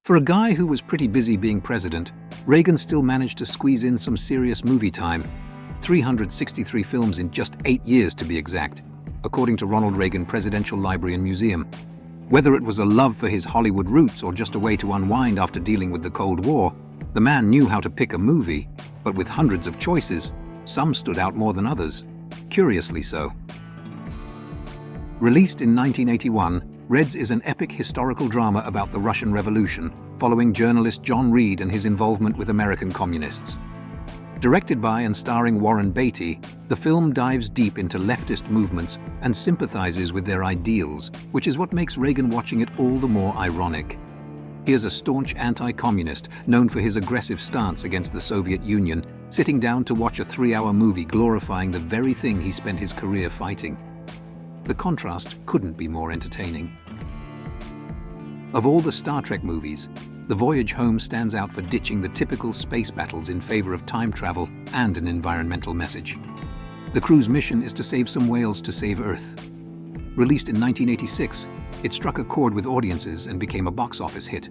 For a guy who was pretty busy being president, Reagan still managed to squeeze in some serious movie time. 363 films in just 8 years to be exact, according to Ronald Reagan Presidential Library and Museum. Whether it was a love for his Hollywood roots or just a way to unwind after dealing with the Cold War, the man knew how to pick a movie, but with hundreds of choices, some stood out more than others. Curiously so. Released in 1981, Reds is an epic historical drama about the Russian Revolution, following journalist John Reed and his involvement with American communists. Directed by and starring Warren Beatty, the film dives deep into leftist movements and sympathizes with their ideals, which is what makes Reagan watching it all the more ironic. Here's a staunch anti-communist, known for his aggressive stance against the Soviet Union, sitting down to watch a 3-hour movie glorifying the very thing he spent his career fighting. The contrast couldn't be more entertaining. Of all the Star Trek movies, The Voyage Home stands out for ditching the typical space battles in favor of time travel and an environmental message. The crew's mission is to save some whales to save Earth. Released in 1986, it struck a chord with audiences and became a box office hit.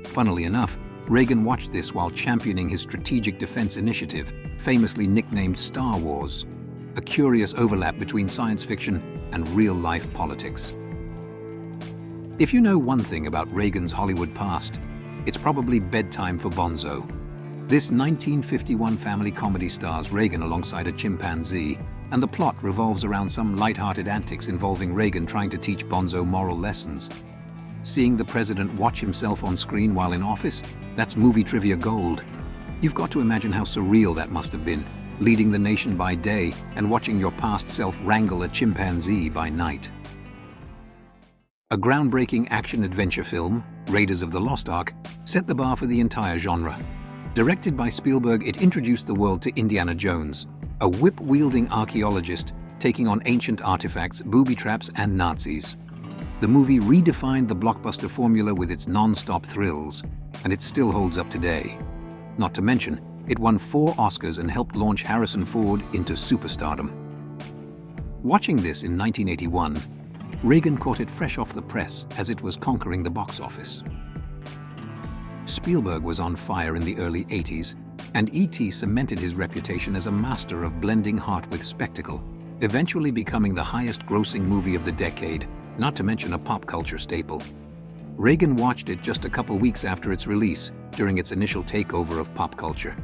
Funnily enough, Reagan watched this while championing his Strategic Defense Initiative, famously nicknamed Star Wars, a curious overlap between science fiction and real-life politics. If you know one thing about Reagan's Hollywood past, it's probably Bedtime for Bonzo. This 1951 family comedy stars Reagan alongside a chimpanzee, and the plot revolves around some light-hearted antics involving Reagan trying to teach Bonzo moral lessons. Seeing the president watch himself on screen while in office, that's movie trivia gold. You've got to imagine how surreal that must have been, leading the nation by day and watching your past self wrangle a chimpanzee by night. A groundbreaking action-adventure film, Raiders of the Lost Ark, set the bar for the entire genre. Directed by Spielberg, it introduced the world to Indiana Jones, a whip-wielding archaeologist taking on ancient artifacts, booby traps, and Nazis. The movie redefined the blockbuster formula with its non-stop thrills, and it still holds up today. Not to mention, it won 4 Oscars and helped launch Harrison Ford into superstardom. Watching this in 1981, Reagan caught it fresh off the press as it was conquering the box office. Spielberg was on fire in the early 80s, and E.T. cemented his reputation as a master of blending heart with spectacle, eventually becoming the highest-grossing movie of the decade, not to mention a pop culture staple. Reagan watched it just a couple weeks after its release, during its initial takeover of pop culture.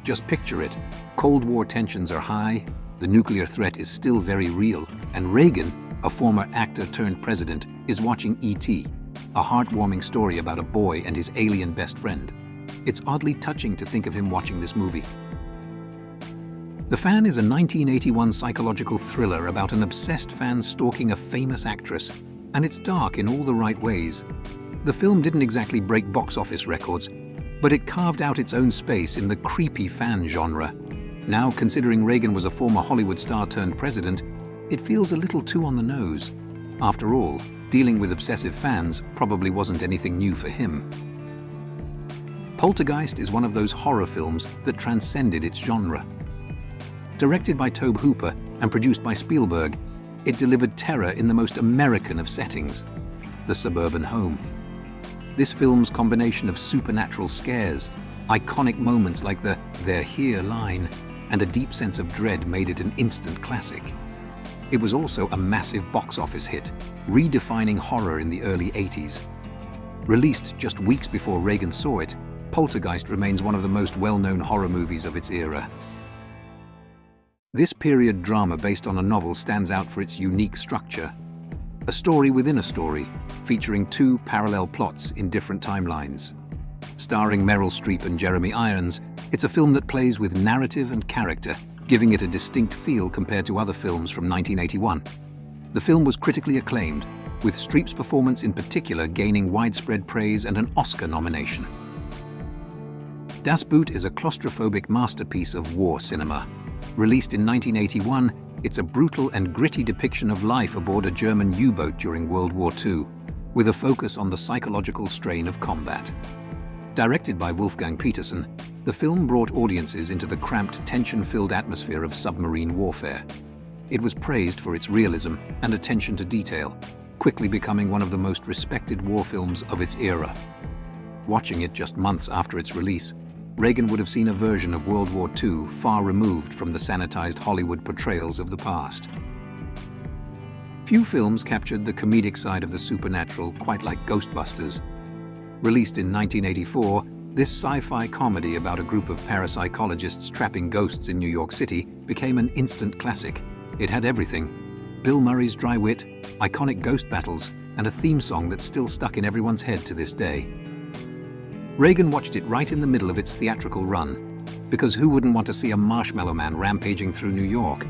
Just picture it. Cold War tensions are high, the nuclear threat is still very real, and Reagan, a former actor turned president, is watching E.T., a heartwarming story about a boy and his alien best friend. It's oddly touching to think of him watching this movie. The Fan is a 1981 psychological thriller about an obsessed fan stalking a famous actress, and it's dark in all the right ways. The film didn't exactly break box office records, but it carved out its own space in the creepy fan genre. Now, considering Reagan was a former Hollywood star turned president, it feels a little too on the nose. After all, dealing with obsessive fans probably wasn't anything new for him. Poltergeist is one of those horror films that transcended its genre. Directed by Tobe Hooper and produced by Spielberg, it delivered terror in the most American of settings, the suburban home. This film's combination of supernatural scares, iconic moments like the "they're here" line, and a deep sense of dread made it an instant classic. It was also a massive box office hit, redefining horror in the early 80s. Released just weeks before Reagan saw it, Poltergeist remains one of the most well-known horror movies of its era. This period drama based on a novel stands out for its unique structure. A story within a story, featuring 2 parallel plots in different timelines. Starring Meryl Streep and Jeremy Irons, it's a film that plays with narrative and character, giving it a distinct feel compared to other films from 1981. The film was critically acclaimed, with Streep's performance in particular gaining widespread praise and an Oscar nomination. Das Boot is a claustrophobic masterpiece of war cinema. Released in 1981, it's a brutal and gritty depiction of life aboard a German U-boat during World War II, with a focus on the psychological strain of combat. Directed by Wolfgang Petersen, the film brought audiences into the cramped, tension-filled atmosphere of submarine warfare. It was praised for its realism and attention to detail, quickly becoming one of the most respected war films of its era. watching it just months after its release, Reagan would have seen a version of World War II far removed from the sanitized Hollywood portrayals of the past. Few films captured the comedic side of the supernatural quite like Ghostbusters. Released in 1984, this sci-fi comedy about a group of parapsychologists trapping ghosts in New York City became an instant classic. It had everything: Bill Murray's dry wit, iconic ghost battles, and a theme song that's still stuck in everyone's head to this day. Reagan watched it right in the middle of its theatrical run, because who wouldn't want to see a marshmallow man rampaging through New York?